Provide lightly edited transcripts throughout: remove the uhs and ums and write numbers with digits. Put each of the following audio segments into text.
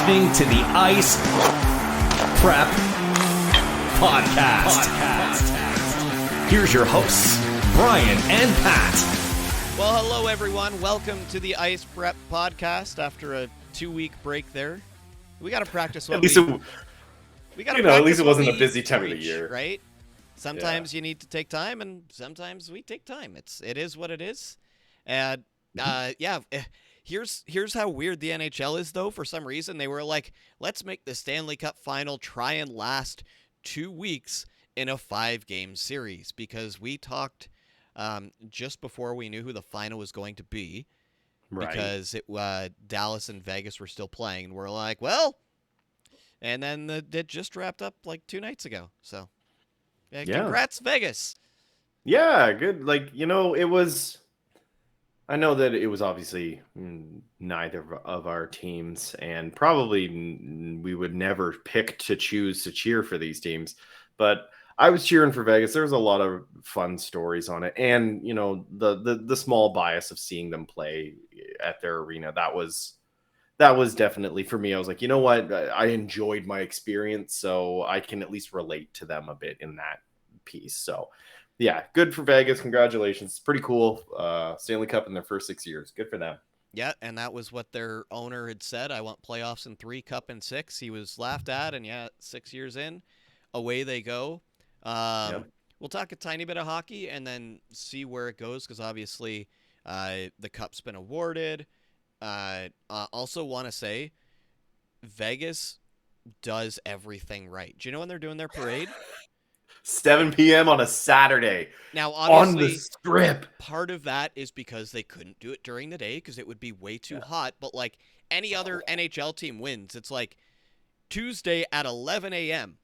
listening to the Ice Prep Podcast. Here's your hosts, Bryan and Pat. Well, hello everyone. Welcome to the Ice Prep Podcast. After a 2-week break there, we got to practice what at least it wasn't a busy time of the year, right? Sometimes you need to take time, and sometimes we take time. It is what it is, and Here's how weird the NHL is, though. For some reason, they were like, let's make the Stanley Cup Final try and last 2 weeks in a 5-game series, because we talked just before we knew who the final was going to be, right? Because Dallas and Vegas were still playing, and we're like, well, and then it just wrapped up like 2 nights ago. So, congrats, Vegas. Yeah, good. It was. I know that it was obviously neither of our teams, and probably we would never pick to choose to cheer for these teams. But I was cheering for Vegas. There was a lot of fun stories on it, and the small bias of seeing them play at their arena. That was definitely for me. I was like, you know what? I enjoyed my experience, so I can at least relate to them a bit in that piece. So. Yeah, good for Vegas. Congratulations. It's pretty cool. Stanley Cup in their first 6 years. Good for them. Yeah, and that was what their owner had said. I want playoffs in 3, cup in 6. He was laughed at, and 6 years in, away they go. We'll talk a tiny bit of hockey and then see where it goes, because obviously the cup's been awarded. Also want to say Vegas does everything right. Do you know when they're doing their parade? 7 p.m. on a Saturday. Now, obviously, on the Strip. Part of that is because they couldn't do it during the day because it would be way too hot. But like any other NHL team wins, it's like Tuesday at 11 a.m.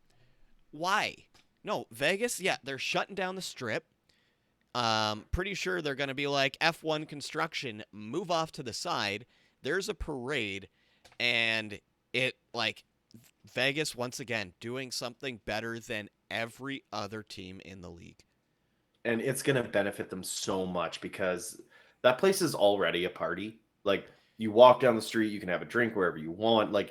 Why? No, Vegas, they're shutting down the Strip. Pretty sure they're going to be like, F1 construction, move off to the side. There's a parade, and Vegas, once again, doing something better than every other team in the league. And it's going to benefit them so much because that place is already a party. Like, you walk down the street, you can have a drink wherever you want. Like,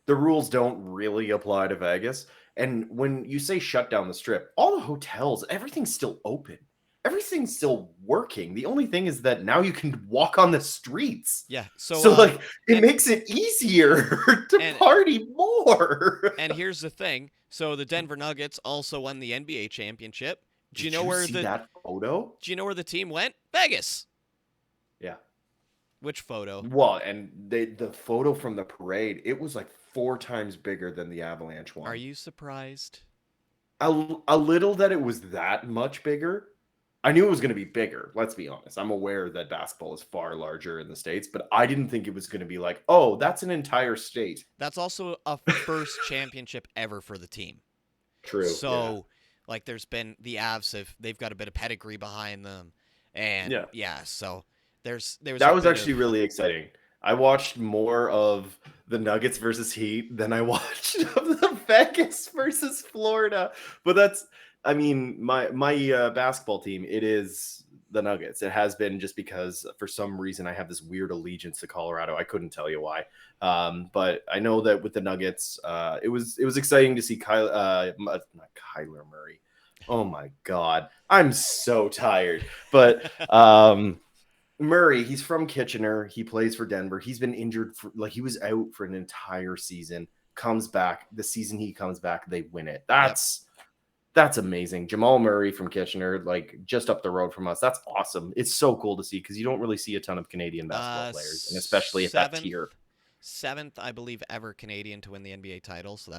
the rules don't really apply to Vegas. And when you say shut down the Strip, all the hotels, everything's still open. Everything's still working. The only thing is that now you can walk on the streets. Yeah. So it makes it easier to party more. And here's the thing. So the Denver Nuggets also won the NBA championship. Do you know that photo? Do you know where the team went? Vegas. Yeah. Which photo? Well, and the photo from the parade, it was like 4 times bigger than the Avalanche one. Are you surprised? A little that it was that much bigger. I knew it was going to be bigger. Let's be honest. I'm aware that basketball is far larger in the States, but I didn't think it was going to be like, oh, that's an entire state. That's also a first championship ever for the team. True. So, there's been the Avs they've got a bit of pedigree behind them, and so there was that was actually really exciting. I watched more of the Nuggets versus Heat than I watched of the Vegas versus Florida, but that's. I mean, my basketball team, it is the Nuggets. It has been just because for some reason I have this weird allegiance to Colorado. I couldn't tell you why. But I know that with the Nuggets, it was exciting to see not Kyler Murray. Oh my God. I'm so tired. But Murray, he's from Kitchener. He plays for Denver. He's been injured he was out for an entire season. Comes back. The season he comes back, they win it. That's amazing. Jamal Murray from Kitchener, just up the road from us. That's awesome. It's so cool to see because you don't really see a ton of Canadian basketball players, and especially at that tier. 7th, I believe, ever Canadian to win the NBA title. So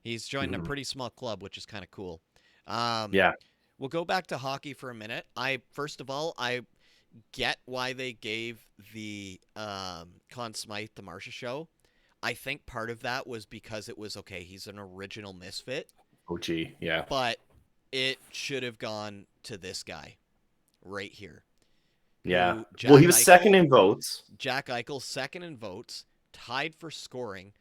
he's joined a pretty small club, which is kind of cool. We'll go back to hockey for a minute. First of all, I get why they gave the Conn Smythe the Marcia show. I think part of that was because it was he's an original misfit. Oh, gee, yeah. But it should have gone to this guy right here. Yeah. Well, he was second in votes. Jack Eichel, second in votes, tied for scoring,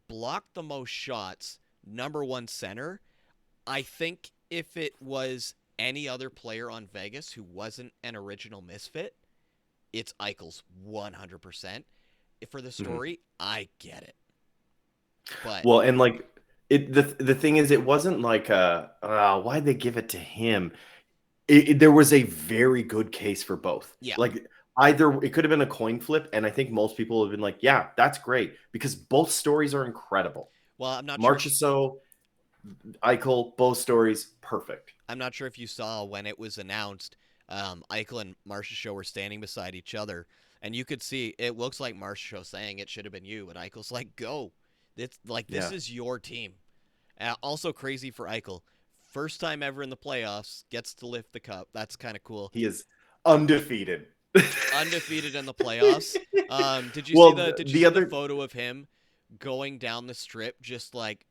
blocked the most shots, number 1 center. I think if it was any other player on Vegas who wasn't an original misfit, it's Eichel's 100%. For the story, I get it. But Well, and like the thing is, it wasn't like why'd they give it to him? There was a very good case for both. yeah, Like either it could have been a coin flip, and I think most people have been like, yeah, that's great because both stories are incredible. well, I'm not sure. Marchessault, Eichel, both stories perfect. I'm not sure if you saw when it was announced. Eichel and Marchessault were standing beside each other, and you could see it looks like Marchessault saying it should have been you, and Eichel's like, "Go, it's like this Yeah, is your team." Also crazy for Eichel, first time ever in the playoffs, gets to lift the cup. That's kind of cool. he is undefeated. Undefeated in the playoffs. Did you see Well, the Did you the see the other photo of him going down the strip, just like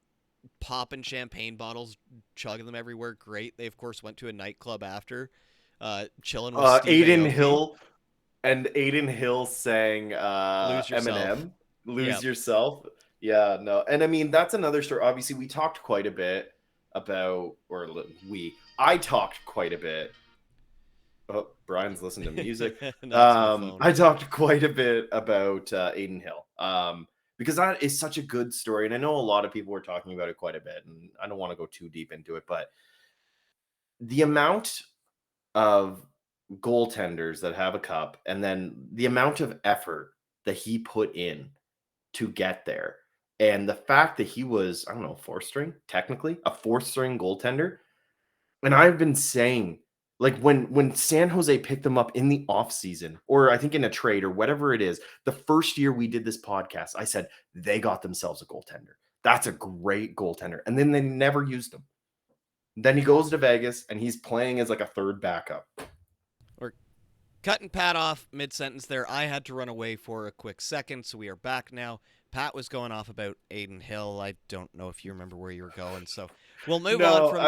popping champagne bottles, chugging them everywhere? Great. They of course went to a nightclub after, chilling with Steve Aiden Aoki. Hill and Aiden Hill sang Lose yourself. Eminem, "Lose Yep. Yourself." Yeah, no, and I mean that's another story. Obviously, we talked quite a bit about, I talked quite a bit. Oh, Brian's listening to music. That's my phone. I talked quite a bit about Aiden Hill, because that is such a good story, and I know a lot of people were talking about it quite a bit, and I don't want to go too deep into it, but the amount of goaltenders that have a cup and then the amount of effort that he put in to get there. And the fact that he was, I don't know, fourth string, technically, a fourth string goaltender. And I've been saying, like when San Jose picked them up in the offseason, or I think in a trade or whatever it is, the first year we did this podcast, I said they got themselves a goaltender. That's a great goaltender. And then they never used him. Then he goes to Vegas and he's playing as like a third backup. We're cutting Pat off mid sentence there. I had to run away for a quick second, so we are back now. Pat was going off about Aiden Hill. I don't know if you remember where you were going, so we'll move on No, from there.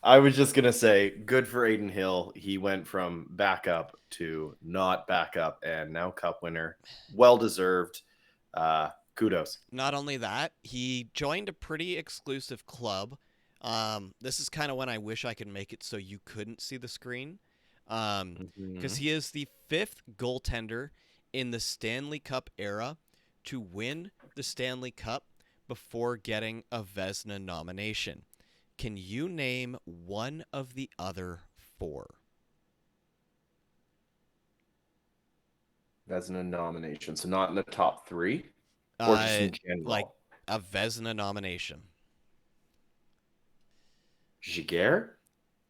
I was just gonna say, good for Aiden Hill. He went from backup to not backup, and now Cup winner, well deserved. Kudos. Not only that, he joined a pretty exclusive club. This is kind of when I wish I could make it so you couldn't see the screen. Because he is the fifth goaltender in the Stanley Cup era to win the Stanley Cup before getting a Vezina nomination. Can you name one of the other four? Vezina nomination, so not in the top three, or just in general. Like a Vezina nomination. Giguère?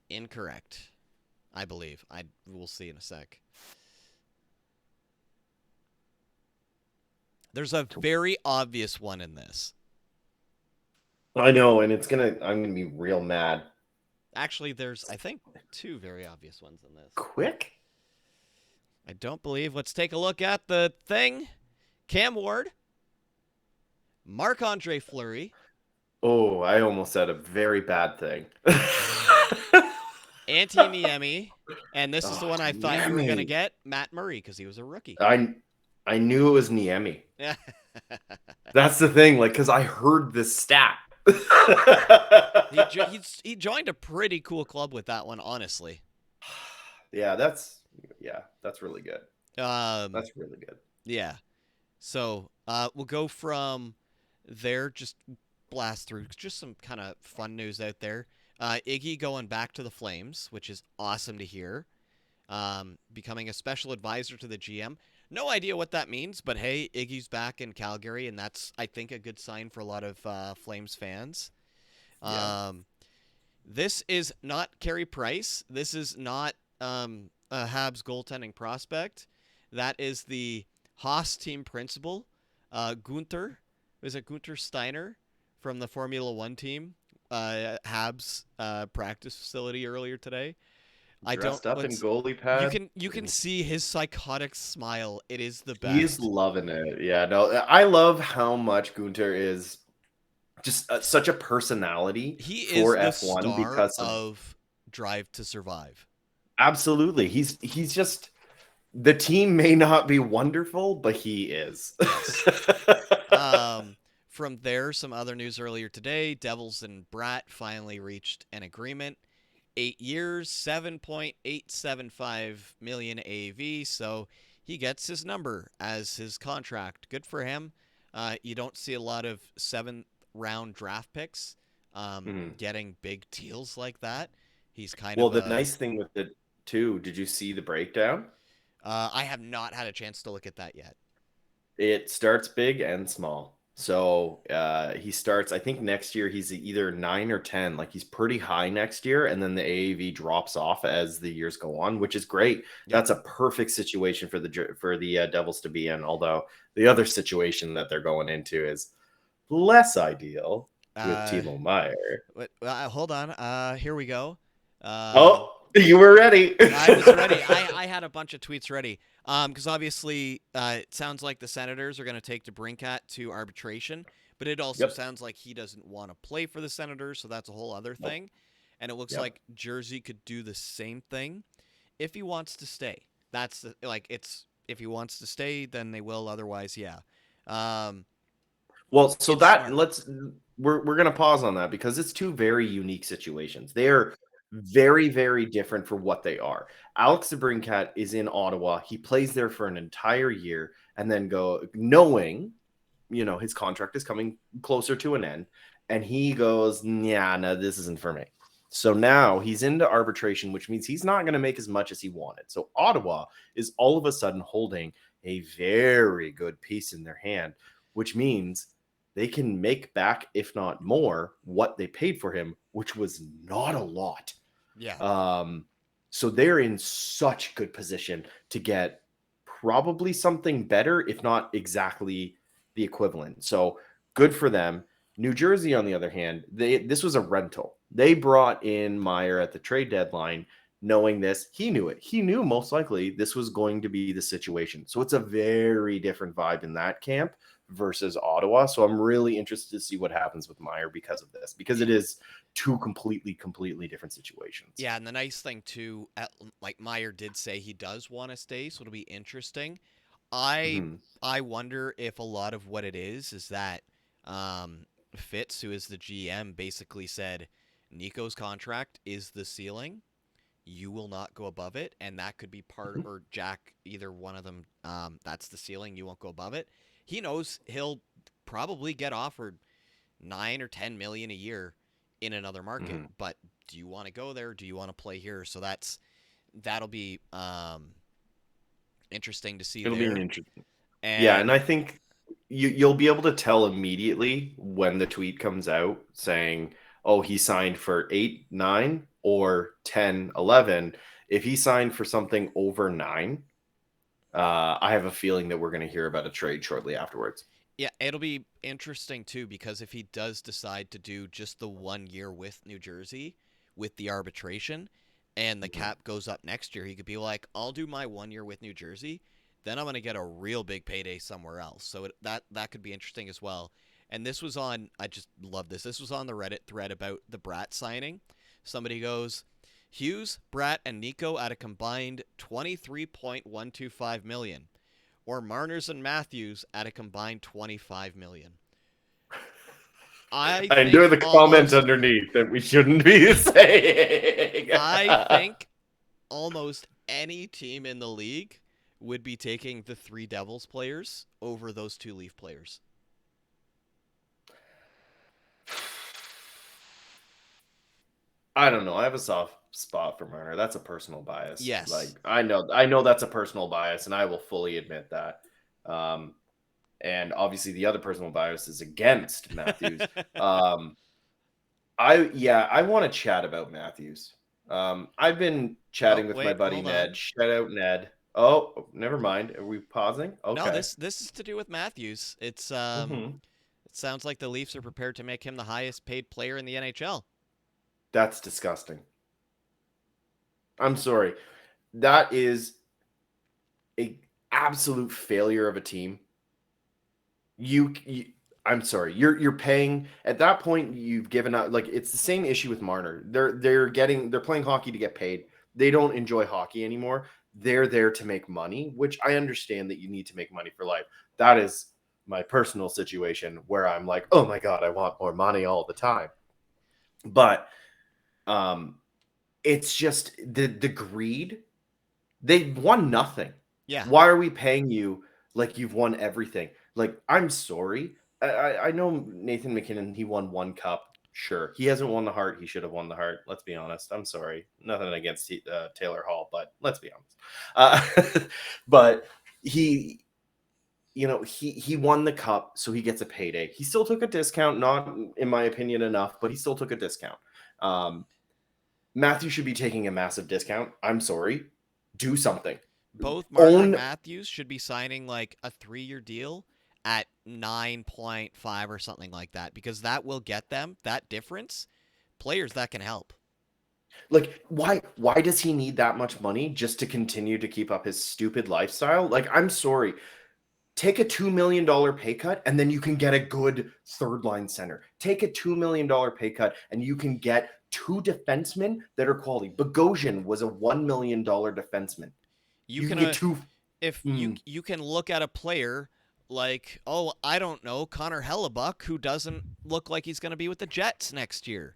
Incorrect. I believe. We'll see in a sec. There's a very obvious one in this. I know, and I'm gonna be real mad. Actually, there's, I think, two very obvious ones in this. Quick? I don't believe. Let's take a look at the thing. Cam Ward. Marc-Andre Fleury. Oh, I almost said a very bad thing. Antti Niemi. And this is the one I thought you were going to Niemi. get. Matt Murray, because he was a rookie. I knew it was Niemi. That's the thing, like, because I heard this stat. He joined a pretty cool club with that one, honestly. Yeah, that's really good. That's really good. Yeah. So we'll go from there, just blast through just some kind of fun news out there. Iggy going back to the Flames, which is awesome to hear. Becoming a special advisor to the GM. No idea what that means, but hey, Iggy's back in Calgary, and that's, I think, a good sign for a lot of Flames fans. Yeah. This is not Carey Price. This is not a Habs goaltending prospect. That is the Haas team principal, Gunther. Was it Gunther Steiner from the Formula One team? Habs practice facility earlier today. Dressed up in goalie pads. You can see his psychotic smile. It is the best. He's loving it. Yeah, no, I love how much Gunter is just such a personality for F1 star because of Drive to Survive. Absolutely. He's just, the team may not be wonderful, but he is. From there, some other news earlier today. Devils and Bratt finally reached an agreement. 8 years, $7.875 million AAV. So he gets his number as his contract. Good for him. You don't see a lot of 7th-round draft picks Mhm. getting big deals like that. He's kind Well, of the a. nice thing with it too, did you see the breakdown? I have not had a chance to look at that yet. It starts big and small. So he starts, I think next year he's either 9 or 10. Like he's pretty high next year. And then the AAV drops off as the years go on, which is great. Yep. That's a perfect situation for the Devils to be in. Although the other situation that they're going into is less ideal with Uh, Timo Meyer. Hold on. Here we go. Oh, you were ready. I was ready. I had a bunch of tweets ready. Because obviously, it sounds like the Senators are going to take DeBrincat to arbitration, but it also Yep. sounds like he doesn't want to play for the Senators, so that's a whole other Nope. thing. And it looks Yep. like Jersey could do the same thing if he wants to stay. That's it's if he wants to stay, then they will. Otherwise, yeah. Well, so It's that smart. we're gonna pause on that because it's two very unique situations. They are very, very different for what they are. Alex DeBrincat is in Ottawa. He plays there for an entire year and then go knowing, his contract is coming closer to an end, and he goes, "Yeah, no, this isn't for me." So now he's into arbitration, which means he's not going to make as much as he wanted. So Ottawa is all of a sudden holding a very good piece in their hand, which means they can make back, if not more, what they paid for him, which was not a lot. Yeah. So they're in such good position to get probably something better, if not exactly the equivalent. So good for them. New Jersey, on the other hand, this was a rental. They brought in Meyer at the trade deadline, knowing this. He knew it. He knew most likely this was going to be the situation. So it's a very different vibe in that camp versus Ottawa. So I'm really interested to see what happens with Meyer because of this, because it is two completely different situations. Yeah, and the nice thing too, like Meyer did say he does want to stay, so it'll be interesting. I Mhm. I wonder if a lot of what it is that Fitz, who is the GM, basically said Nico's contract is the ceiling. You will not go above it, and that could be part, Mhm. or Jack, either one of them. That's the ceiling. You won't go above it. He knows he'll probably get offered 9 or 10 million a year in another market, Mhm. but do you want to go there? Do you want to play here? So that'll be interesting to see It'll be an there. interesting. Yeah, and And I think you'll be able to tell immediately when the tweet comes out saying, "Oh, he signed for 8, 9 or 10, 11." If he signed for something over 9, I have a feeling that we're going to hear about a trade shortly afterwards. yeah, it'll be interesting too because if he does decide to do just the 1 year with New Jersey with the arbitration and the Mhm. cap goes up next year, he could be like, "I'll do my 1 year with New Jersey, then I'm going to get a real big payday somewhere else." So that could be interesting as well. And this was on I just love this. This was on the Reddit thread about the Bratt signing. Somebody goes, "Hughes, Bratt, and Nico at a combined 23.125 million. Or Marner's and Matthews at a combined 25 million." I I think enjoy the comment almost underneath that we shouldn't be saying. I think almost any team in the league would be taking the 3 Devils players over those 2 Leaf players. I don't know. I have a soft spot for Marner. That's a personal bias. Like Yes. I know that's a personal bias, and I will fully admit that. Um, and obviously the other personal bias is against Matthews. I want to chat about Matthews. I've been Oh, chatting with my wait, buddy hold on. Ned. Shout out Ned. Oh, never mind. Are we pausing? No, Okay. this is to do with Matthews. Hmm. It sounds like the Leafs are prepared to make him the highest paid player in the NHL. That's disgusting. I'm sorry. That is a absolute failure of a team. You I'm sorry. You're paying at that point. You've given up. Like it's the same issue with Marner. They're playing hockey to get paid. They don't enjoy hockey anymore. They're there to make money, which I understand that you need to make money for life. That is my personal situation where I'm like, oh my god, I want more money all the time. But um, it's just the greed. They've won nothing. Yeah. Why are we paying you like you've won everything? Like, I'm sorry. I know Nathan McKinnon, he won 1 cup. Sure. He hasn't won the Hart. He should have won the Hart. Let's be honest. I'm sorry. Nothing against Taylor Hall, but let's be honest. But he, he won the cup, so he gets a payday. He still took a discount, not in my opinion enough, but he still took a discount. Matthews should be taking a massive discount. I'm sorry. Do something. Both Marner and Matthews should be signing like a 3-year deal at 9.5 or something like that, because that will get them that difference. Players that can help. Like, why does he need that much money just to continue to keep up his stupid lifestyle? Like, I'm sorry. Take a $2 million pay cut, and then you can get a good third-line center. Take a $2 million pay cut, and you can get 2 defensemen that are quality. Bogosian was a $1 million defenseman. You can get 2. If you can look at a player like, I don't know, Connor Hellebuck, who doesn't look like he's going to be with the Jets next year.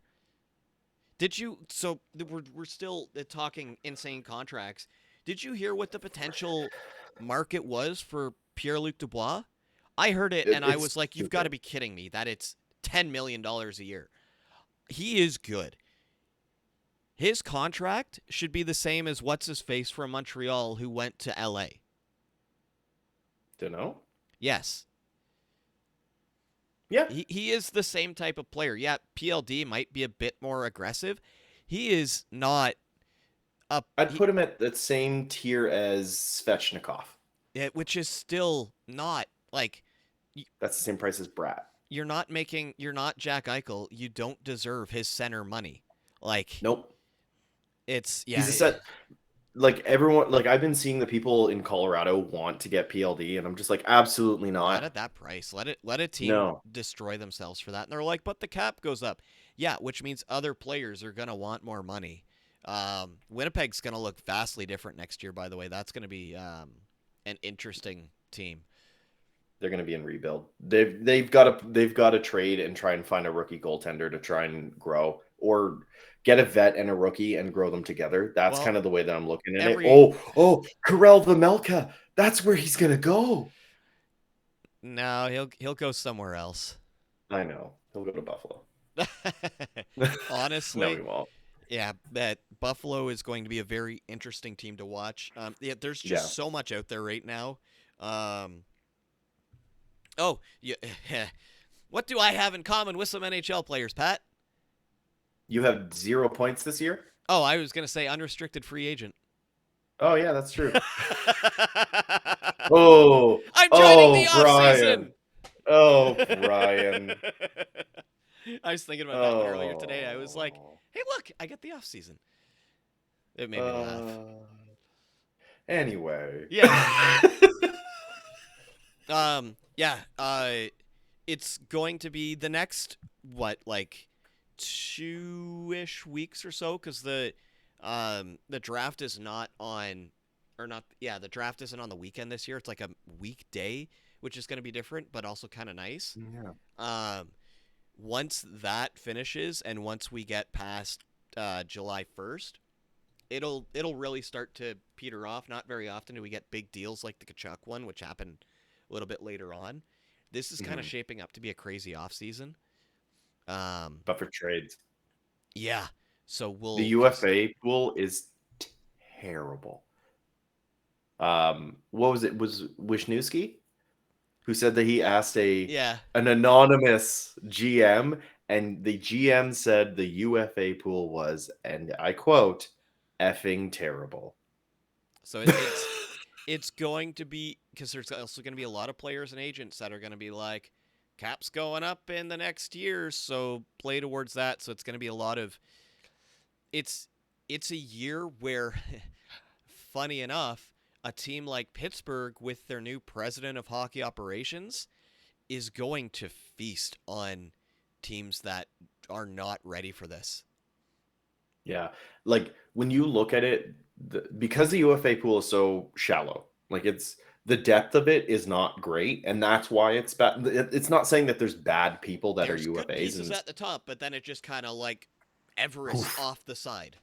So we're still talking insane contracts. Did you hear what the potential market was for Pierre-Luc Dubois? I heard it, and I was like, you've got to be kidding me that it's $10 million a year. He is good. His contract should be the same as what's-his-face from Montreal who went to L.A. Don't know. Yes. Yeah. He is the same type of player. Yeah, PLD might be a bit more aggressive. He is not up. I'd put him at the same tier as Svechnikov. Which is still not like. That's the same price as Bratt. You're not Jack Eichel. You don't deserve his center money. Like. Nope. It's He's a set. Like everyone, like I've been seeing the people in Colorado want to get PLD, and I'm just like, absolutely not. Not at that price. Let a team destroy themselves for that. And they're like, but the cap goes up. Yeah, which means other players are gonna want more money. Winnipeg's gonna look vastly different next year. By the way, that's gonna be an interesting team. They're gonna be in rebuild. They've got to trade and try and find a rookie goaltender to try and grow, or get a vet and a rookie and grow them together. That's kind of the way that I'm looking at it. Oh, Karel Vejmelka. That's where he's gonna go. No, he'll go somewhere else. I know. He'll go to Buffalo. Honestly, no, he won't. Yeah, that Buffalo is going to be a very interesting team to watch. There's just so much out there right now. What do I have in common with some NHL players, Pat? You have 0 points this year? Oh, I was going to say unrestricted free agent. Oh, yeah, that's true. I'm joining the offseason. Oh, Brian. I was thinking about that one earlier today. I was like, hey, look, I get the offseason. It made me laugh. Anyway. Yeah. It's going to be the next, 2-ish weeks or so, because the draft is not on, the draft isn't on the weekend this year. It's like a weekday, which is going to be different, but also kind of nice. Yeah. Once that finishes, and once we get past July 1st, it'll really start to peter off. Not very often do we get big deals like the Kachuk one, which happened a little bit later on. This is kind of shaping up to be a crazy offseason. But for trades. Yeah. So the UFA pool is terrible. What was it? Was Wisniewski who said that he asked an anonymous GM, and the GM said the UFA pool was, and I quote, effing terrible. So it's going to be, because there's also going to be a lot of players and agents that are going to be like, cap's going up in the next year, so play towards that. So it's going to be a lot of, it's a year where, funny enough, a team like Pittsburgh with their new president of hockey operations is going to feast on teams that are not ready for this. Yeah. Like when you look at it, because the UFA pool is so shallow, like the depth of it is not great, and that's why it's bad. It's not saying that there's bad people that there's are UFAs. Good pieces at the top, but then it just kind of like Everest off the side.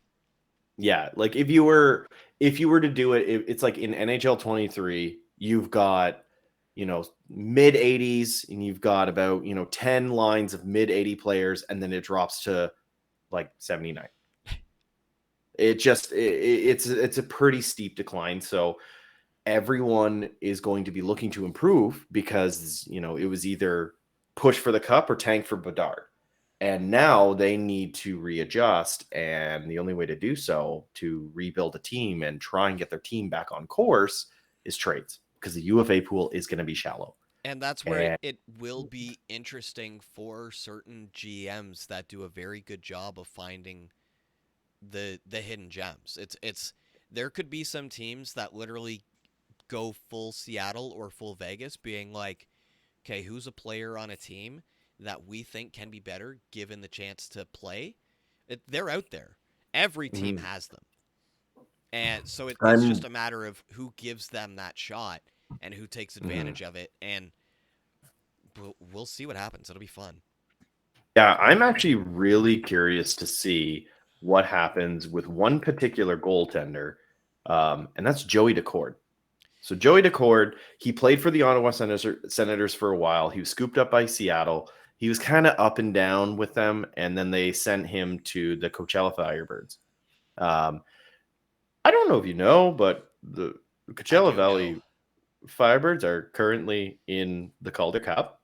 Yeah, like if you were to do it, it's like in NHL 23, you've got mid 80s, and you've got about 10 lines of mid 80 players, and then it drops to like 79. It's a pretty steep decline. So everyone is going to be looking to improve because it was either push for the cup or tank for Bedard. And now they need to readjust, and the only way to do so, to rebuild a team and try and get their team back on course, is trades, because the UFA pool is going to be shallow. And that's where it will be interesting for certain GMs that do a very good job of finding the hidden gems. It's there could be some teams that literally go full Seattle or full Vegas, being like, okay, who's a player on a team that we think can be better given the chance to play? They're out there. Every team has them. And so it's just a matter of who gives them that shot and who takes advantage of it. And we'll see what happens. It'll be fun. Yeah, I'm actually really curious to see what happens with one particular goaltender, and that's Joey Decord. So Joey Decord, he played for the Ottawa Senators for a while. He was scooped up by Seattle. He was kind of up and down with them, and then they sent him to the Coachella Firebirds. I don't know if you know, but the Coachella Valley Firebirds are currently in the Calder Cup,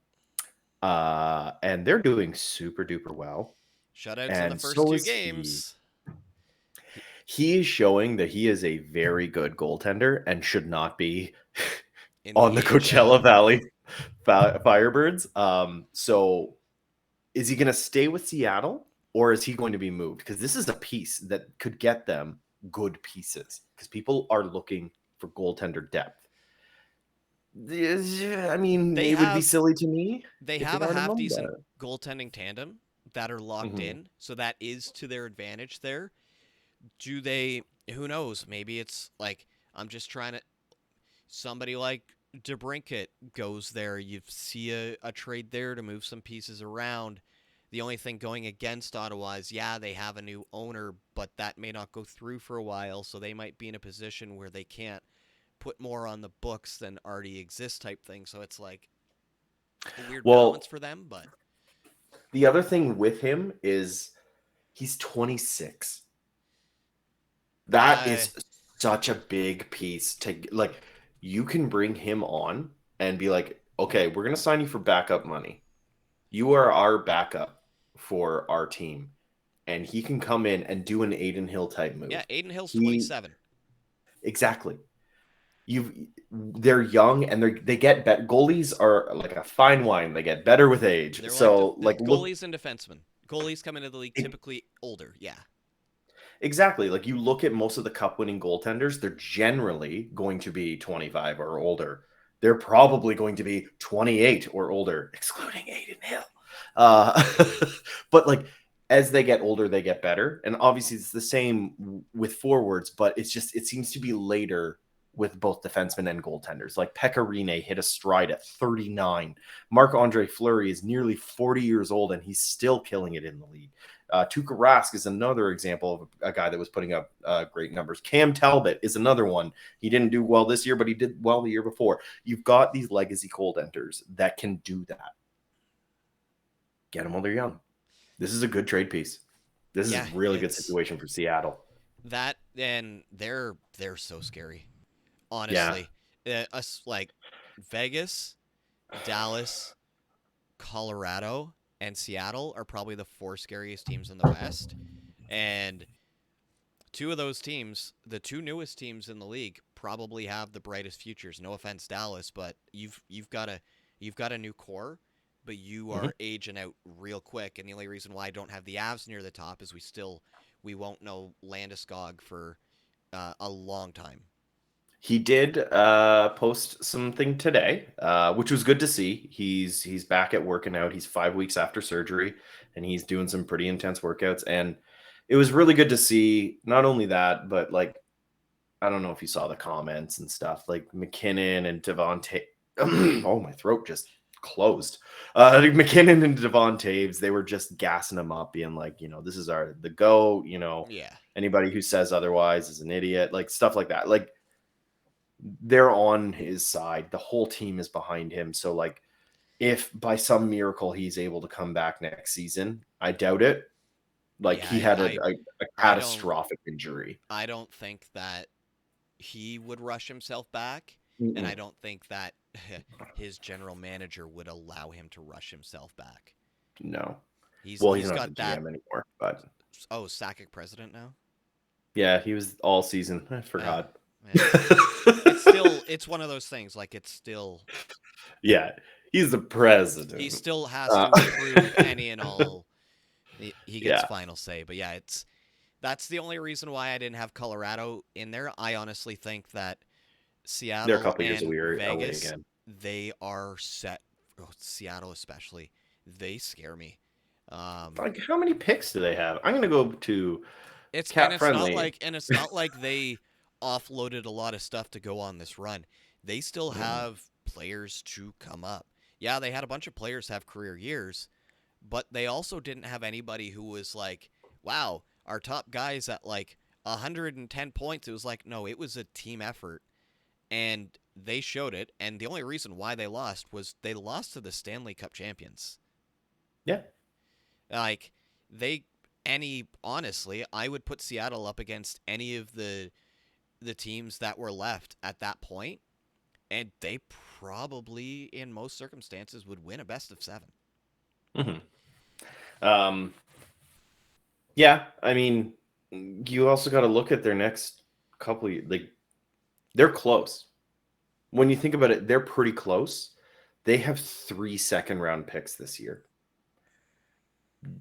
and they're doing super duper well. Shutouts in the first two games. He is showing that he is a very good goaltender and should not be on the Coachella Valley Firebirds. So is he going to stay with Seattle, or is he going to be moved? Because this is a piece that could get them good pieces, because people are looking for goaltender depth. I mean, it would be silly to me. They have a half-decent goaltending tandem that are locked in, so that is to their advantage there. Do they, who knows, maybe it's like, I'm just trying to, somebody like DeBrincat goes there, you see a trade there to move some pieces around. The only thing going against Ottawa is, they have a new owner, but that may not go through for a while, so they might be in a position where they can't put more on the books than already exists type thing. So it's like a weird balance for them. But the other thing with him is he's 26. That is such a big piece to, like, you can bring him on and be like, okay, we're going to sign you for backup money. You are our backup for our team. And he can come in and do an Aiden Hill type move. Yeah, Aiden Hill's 27. Exactly. They're young, and they get better. Goalies are like a fine wine. They get better with age. They're so like goalies and defensemen. Goalies come into the league typically older. Yeah. Exactly. Like, you look at most of the cup-winning goaltenders, they're generally going to be 25 or older. They're probably going to be 28 or older, excluding Aiden Hill. But like, as they get older, they get better. And obviously it's the same with forwards, but it seems to be later with both defensemen and goaltenders. Like, Pekka Rinne hit a stride at 39. Marc-Andre Fleury is nearly 40 years old, and he's still killing it in the league. Tuukka Rask is another example of a guy that was putting up great numbers. Cam Talbot is another one. He didn't do well this year, but he did well the year before. You've got these legacy goaltenders that can do that. Get them while they're young. This is a good trade piece. This is a really good situation for Seattle. That, and they're so scary. Honestly, us, like, Vegas, Dallas, Colorado, and Seattle are probably the 4 scariest teams in the West. And 2 of those teams, the 2 newest teams in the league, probably have the brightest futures. No offense, Dallas, but you've got a new core, but you are aging out real quick. And the only reason why I don't have the Avs near the top is we won't know Landeskog for a long time. He did post something today, which was good to see. He's back at working out. He's 5 weeks after surgery, and he's doing some pretty intense workouts. And it was really good to see. Not only that, but, like, I don't know if you saw the comments and stuff, like McKinnon and Devon oh, my throat just closed. McKinnon and Devon Taves, they were just gassing him up, being like, this is the go. Anybody who says otherwise is an idiot. Like, stuff like that. Like, they're on his side. The whole team is behind him. So like, if by some miracle he's able to come back next season, I doubt it. Like Yeah, he had a I don't catastrophic injury. I don't think that he would rush himself back, and I Mm-mm. don't think that his general manager would allow him to rush himself back. No. He's Well, he's he's not the got that. GM anymore, but Oh, Sakic president now. yeah, he was all season. I Yeah, forgot. yeah. It's one of those things. Like it's still Yeah, he's the he president. still has Uh, to approve any and all. He gets yeah, final say, but yeah, that's the only reason why I didn't have Colorado in there. I honestly think that they're a Seattle couple years and away Vegas, again. they are set. Oh, Seattle especially, they scare me. Like, how many picks do they have? I'm gonna go to It's and cat it's not friendly. like and it's not like they offloaded a lot of stuff to go on this run. They still Mm, have players to come up. Yeah, they had a bunch of players have career years, but they also didn't have anybody who was like, wow, our top guys at like 110 points. It was like, no, it was a team effort, and they showed it. And the only reason why they lost was they lost to the Stanley Cup champions. yeah, Like they honestly, I would put Seattle up against any of the teams that were left at that point, and they probably in most circumstances would win a best of 7. hmm um, yeah. I mean, you also got to look at their next couple. Like, they're close. When you think about it, they're pretty close. They have 3 second-round picks this year.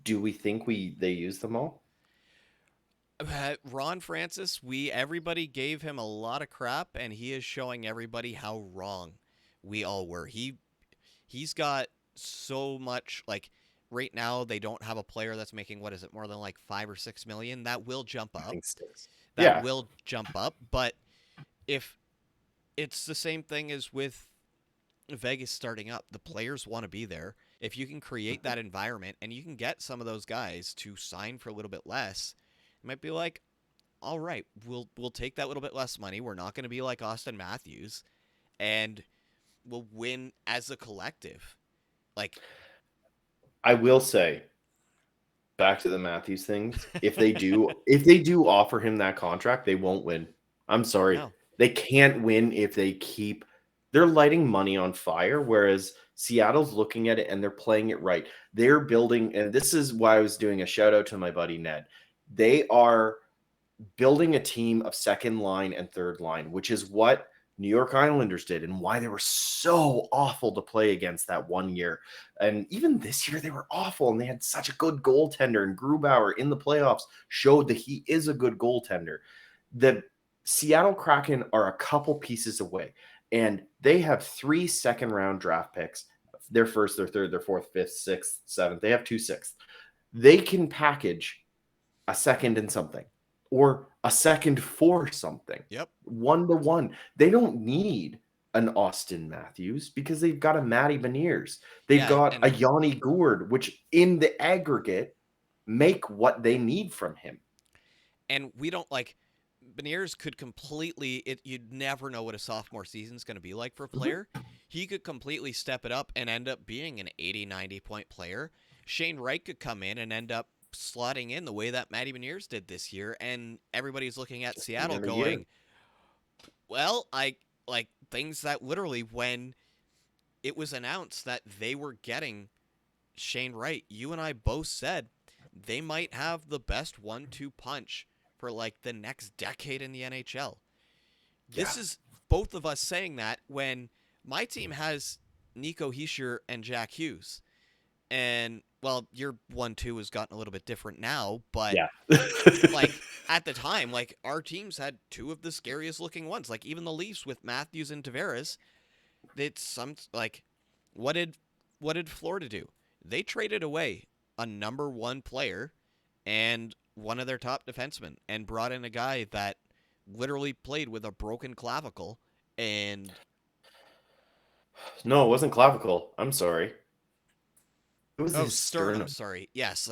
Do we think they use them all? Ron Francis, we everybody gave him a lot of crap, and he is showing everybody how wrong we all were. He's got so much like right now they don't have a player that's making what is it more than like 5 or 6 million. That will jump I up. think six. That Yeah. will jump up. But if it's the same thing as with Vegas starting up, the players want to be there. If you can create that environment and you can get some of those guys to sign for a little bit less, it might be like, all right, we'll take that little bit less money. We're not going to be like Austin Matthews, and we'll win as a collective. Like, I will say, back to the Matthews things. If they do offer him that contract, they won't win. I'm sorry. no, They can't win if they keep they're lighting money on fire, whereas Seattle's looking at it and they're playing it right. They're building, and this is why I was doing a shout out to my buddy Ned. They are building a team of second line and third line, which is what New York Islanders did and why they were so awful to play against that one year. And even this year, they were awful and they had such a good goaltender. And Grubauer in the playoffs showed that he is a good goaltender. The Seattle Kraken are a couple pieces away, and they have 3 second-round draft picks. Their first, their third, their fourth, fifth, sixth, seventh. They have 2 sixths. They can package a second and something or a second for something. yep, 1-to-1. They don't need an Austin Matthews because they've got a Matty Beniers. They've yeah, got a and Yanni Gourde, which in the aggregate make what they need from him. we don't like Beniers could completely you'd never know what a sophomore season's going to be like for a Mhm. player. He could completely step it up and end up being an 80, 90 point player. Shane Wright could come in and end up slotting in the way that Matty Beniers did this year, and everybody's looking at Just need Seattle him a year. going, well, I like things that literally when it was announced that they were getting Shane Wright, you and I both said they might have the best 1-2 punch for like the next decade in the NHL. Yeah. This is both of us saying that when my team has Nico Hischier and Jack Hughes. And well, your 1-2 has gotten a little bit different now, but Yeah. like at the time, like our teams had 2 of the scariest looking ones. Like even the Leafs with Matthews and Tavares, it's some like what did Florida do? They traded away a number 1 player and one of their top defensemen and brought in a guy that literally played with a broken clavicle and No, it wasn't clavicle. I'm sorry. It was oh, his sternum, sternum. sorry. Yes,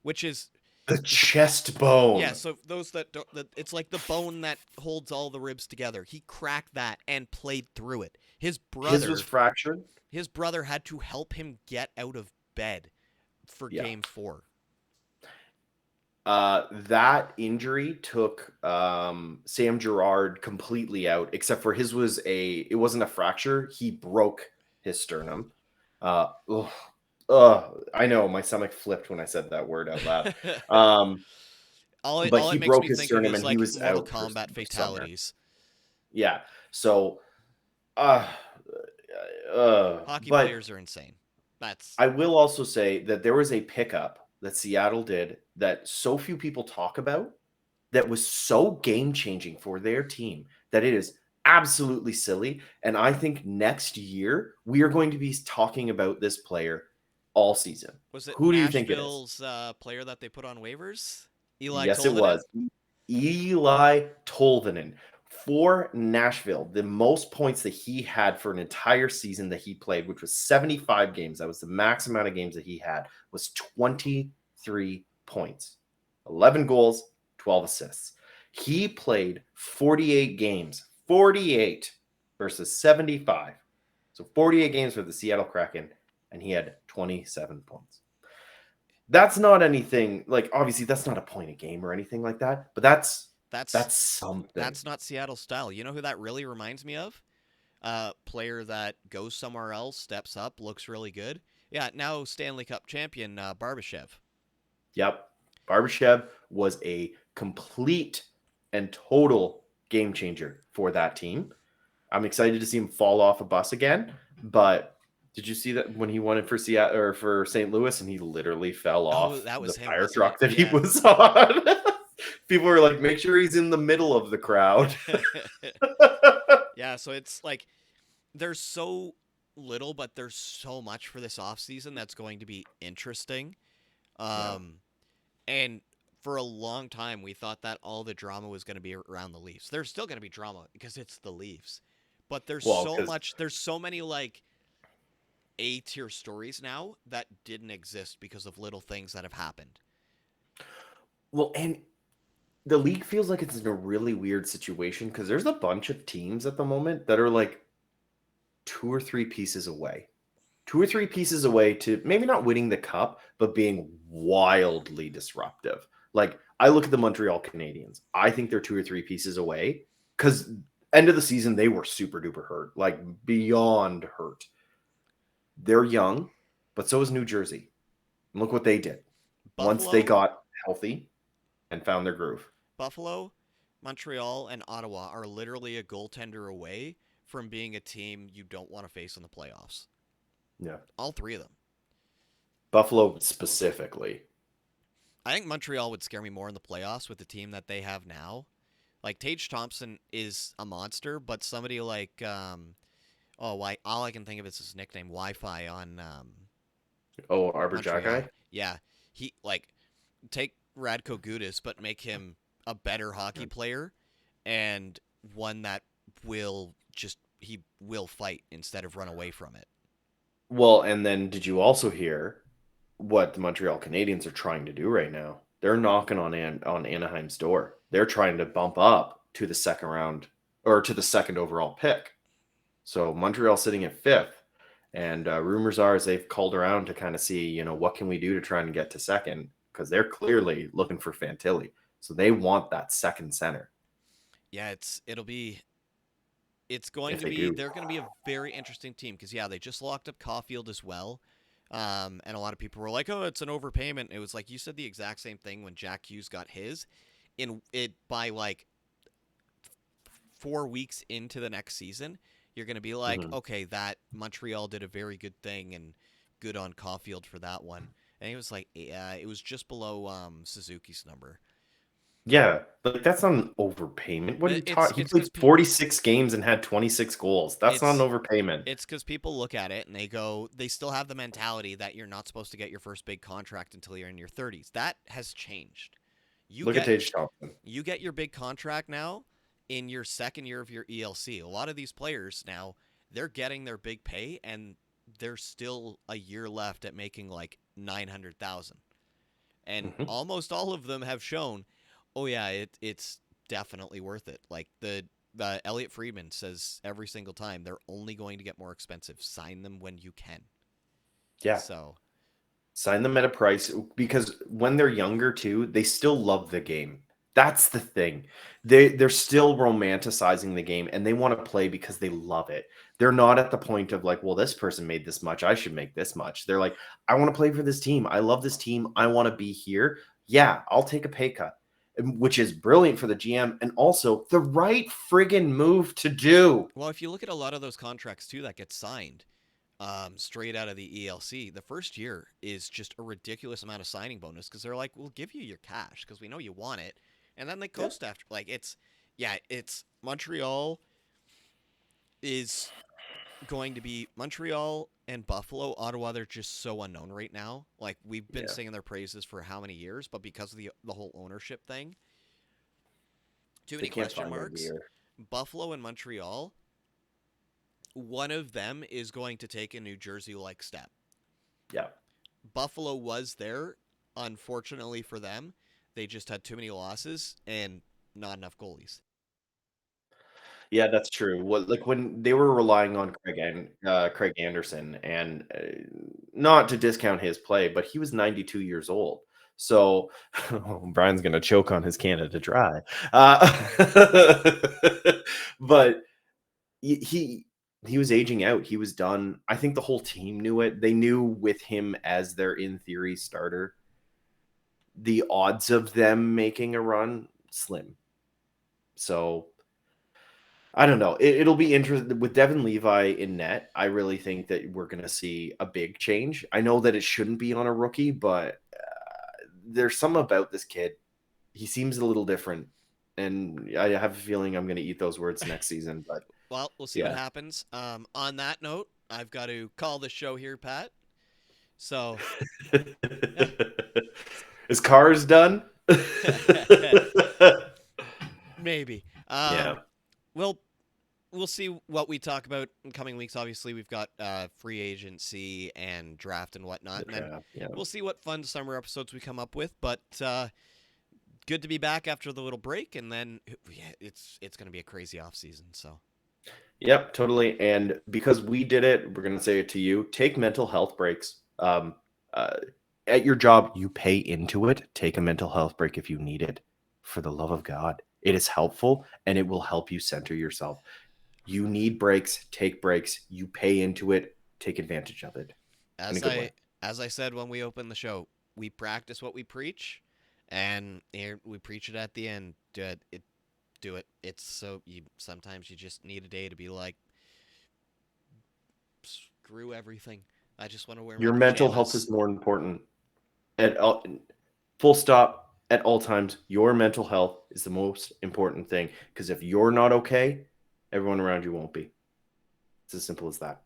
which is The chest bone. Yeah, so those that don't, it's like the bone that holds all the ribs together. He cracked that and played through it. His was fractured. His brother had to help him get out of bed for Yeah. game 4. That injury took Sam Gerard completely out, except for his was it wasn't a fracture. He broke his sternum. I know my stomach flipped when I said that word out loud. But all he it makes broke me his think of sternum is and he like was Mortal out for Kombat the summer. fatalities. Yeah. So, uh, Hockey but players are insane. That's I will also say that there was a pickup that Seattle did that so few people talk about that was so game changing for their team that it is absolutely silly. And I think next year we are going to be talking about this player all season. was it Who do you think it is? Nashville's player that they put on waivers? Eli Yes, it Tolvanen? was Eli Tolvanen for Nashville. The most points that he had for an entire season that he played, which was 75 games, that was the max amount of games that he had, was 23 points, 11 goals, 12 assists. He played 48 games, 48 versus 75. So 48 games for the Seattle Kraken, and he had 27 points. That's not anything like obviously that's not a point a game or anything like that, but that's something. That's not Seattle style. You know who that really reminds me of? Player that goes somewhere else, steps up, looks really good. Yeah, now Stanley Cup champion Barbashev. Yep. Barbashev was a complete and total game changer for that team. I'm excited to see him fall off a bus again, but did you see that when he won it for Seattle or for St. Louis and he literally fell off that was the him, fire wasn't truck it? that Yeah. he was on? People were like, make sure he's in the middle of the crowd. Yeah, so it's like there's so little, but there's so much for this offseason that's going to be interesting. And for a long time, we thought that all the drama was going to be around the Leafs. There's still going to be drama because it's the Leafs. But there's there's so many like A-tier stories now that didn't exist because of little things that have happened. Well, and the league feels like it's in a really weird situation because there's a bunch of teams at the moment that are like 2 or 3 pieces away. 2 or 3 pieces away to maybe not winning the cup, but being wildly disruptive. Like I look at the Montreal Canadiens. I think they're 2 or 3 pieces away because end of the season they were super duper hurt, like beyond hurt. They're young, but so is New Jersey. And look what they did once they got healthy and found their groove. Buffalo, Montreal, and Ottawa are literally a goaltender away from being a team you don't want to face in the playoffs. Yeah. All 3 of them. Buffalo specifically. I think Montreal would scare me more in the playoffs with the team that they have now. Like Tage Thompson is a monster, but somebody like all I can think of is his nickname Wi-Fi on Arbor Montreal. Jagai? Yeah. He like take Radko Gudas but make him a better hockey player and one that he will fight instead of run away from it. Well, and then did you also hear what the Montreal Canadiens are trying to do right now? They're knocking on Anaheim's door. They're trying to bump up to the second round or to the second overall pick. So Montreal sitting at 5th, and rumors are as they've called around to kind of see, what can we do to try and get to second because they're clearly looking for Fantilli. So they want that second center. Yeah, they're going to be a very interesting team because they just locked up Caulfield as well. And a lot of people were like, oh, it's an overpayment. It was like you said the exact same thing when Jack Hughes got his. By like 4 weeks into the next season, you're going to be like, okay, that Montreal did a very good thing and good on Caulfield for that one. And it was like, it was just below Suzuki's number. Yeah, but that's not an overpayment. What are you talking? He played 46 games and had 26 goals. That's not an overpayment. It's because people look at it and they still have the mentality that you're not supposed to get your first big contract until you're in your 30s. That has changed. Look at Tage Thompson. You get your big contract now in your second year of your ELC. A lot of these players now, they're getting their big pay and they're still a year left at making like $900,000. and Mhm. almost all of them have shown, oh yeah, it's definitely worth it. Like the Elliot Friedman says every single time, they're only going to get more expensive. Sign them when you can. Yeah. So Sign them at a price because when they're younger too, they still love the game. That's the thing. They're still romanticizing the game and they want to play because they love it. They're not at the point of like, well, this person made this much, I should make this much. They're like, I want to play for this team. I love this team. I want to be here. Yeah, I'll take a pay cut. Which is brilliant for the GM and also the right friggin' move to do. well, if you look at a lot of those contracts too that get signed, straight out of the ELC, the first year is just a ridiculous amount of signing bonus because they're like, we'll give you your cash because we know you want it, and then they Yeah. coast after. Like it's Montreal is going to be Montreal and Buffalo. Ottawa, they're just so unknown right now. Like we've been Yeah. singing their praises for how many years, but because of the whole ownership thing, too They many can't question find their marks. gear. Buffalo and Montreal, one of them is going to take a New Jersey like step. Yeah. Buffalo was there. Unfortunately for them, they just had too many losses and not enough goalies. Yeah, that's true. What like when they were relying on Craig Anderson, and not to discount his play, but he was 92 years old. So Brian's gonna choke on his Canada Dry. But he was aging out. He was done. I think the whole team knew it. They knew with him as their in theory starter, the odds of them making a run slim. So I don't know. It'll be interesting with Devin Levi in net. I really think that we're going to see a big change. I know that it shouldn't be on a rookie, but there's some about this kid. He seems a little different, and I have a feeling I'm going to eat those words next season. But Well, we'll see what yeah, happens. On that note, I've got to call the show here, Pat. So, yeah. is Cars done? Maybe. Yeah, We'll we'll see what we talk about in coming weeks. Obviously, we've got free agency and draft and whatnot, the and then draft. Yeah, we'll see what fun summer episodes we come up with. But good to be back after the little break, and then yeah, it's going to be a crazy off season. So yep, totally. And because we did it, we're going to say it to you: take mental health breaks. Uh, at your job, you pay into it. Take a mental health break if you need it. For the love of God, it is helpful and it will help you center yourself. You need breaks, take breaks. You pay into it, take advantage of it in a as good way. I said when we opened the show, we practice what we preach, and here we preach it at the end. Do it. It's so you sometimes you just need a day to be like, screw everything. I just want to wear my Your mental health pajamas. is more important. At all, full stop. At all times, your mental health is the most important thing. Because if you're not okay, everyone around you won't be. It's as simple as that.